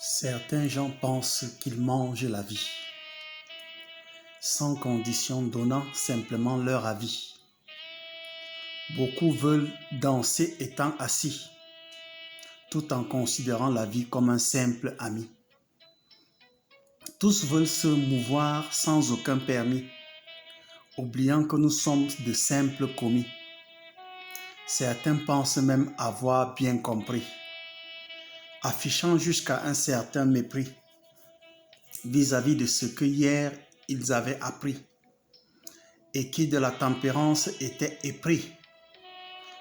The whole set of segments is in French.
Certains gens pensent qu'ils mangent la vie, sans condition, donnant simplement leur avis. Beaucoup veulent danser étant assis, tout en considérant la vie comme un simple ami. Tous veulent se mouvoir sans aucun permis, oubliant que nous sommes de simples commis. Certains pensent même avoir bien compris, affichant jusqu'à un certain mépris vis-à-vis de ce que hier ils avaient appris et qui de la tempérance étaient épris.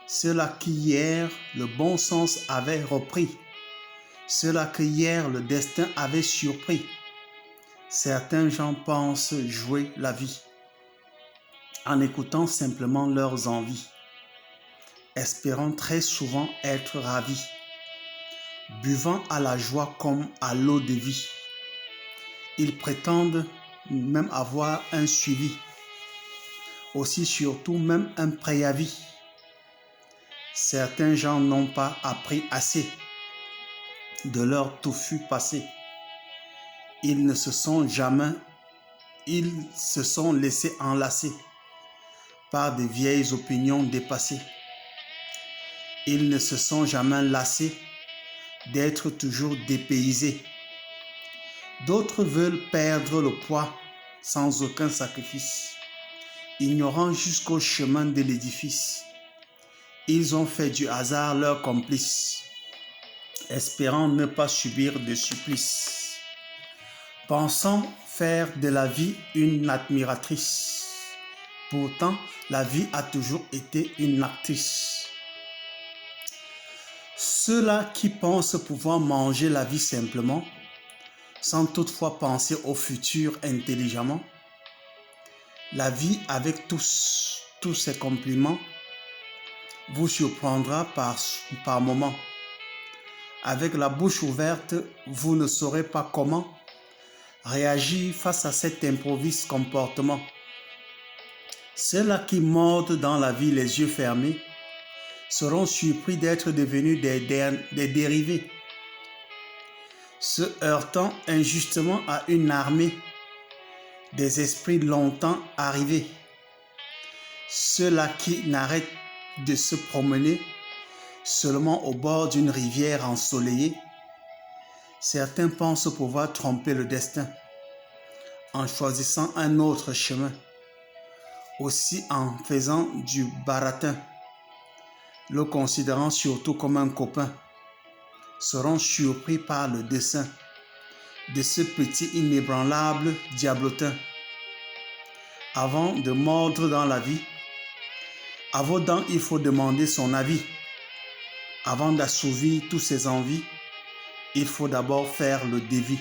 Ceux-là qui hier le bon sens avait repris, ceux-là que hier le destin avait surpris. Certains gens pensent jouer la vie en écoutant simplement leurs envies, espérant très souvent être ravis, buvant à la joie comme à l'eau de vie. Ils prétendent même avoir un suivi, aussi surtout même un préavis. Certains gens n'ont pas appris assez de leur touffu passé. Ils se sont laissés enlacer par de vieilles opinions dépassées. Ils ne se sont jamais lassés d'être toujours dépaysés. D'autres veulent perdre le poids sans aucun sacrifice, ignorant jusqu'au chemin de l'édifice. Ils ont fait du hasard leur complice, espérant ne pas subir de supplice, pensant faire de la vie une admiratrice. Pourtant, la vie a toujours été une actrice. Ceux-là qui pensent pouvoir manger la vie simplement, sans toutefois penser au futur intelligemment, la vie avec tous ses compliments vous surprendra par moments. Avec la bouche ouverte, vous ne saurez pas comment réagir face à cet improviste comportement. Ceux-là qui mordent dans la vie les yeux fermés seront surpris d'être devenus des dérivés, se heurtant injustement à une armée des esprits longtemps arrivés. Ceux-là qui n'arrêtent de se promener seulement au bord d'une rivière ensoleillée. Certains pensent pouvoir tromper le destin en choisissant un autre chemin, aussi en faisant du baratin, le considérant surtout comme un copain, seront surpris par le dessein de ce petit inébranlable diablotin. Avant de mordre dans la vie, à vos dents il faut demander son avis. Avant d'assouvir toutes ses envies, il faut d'abord faire le devis.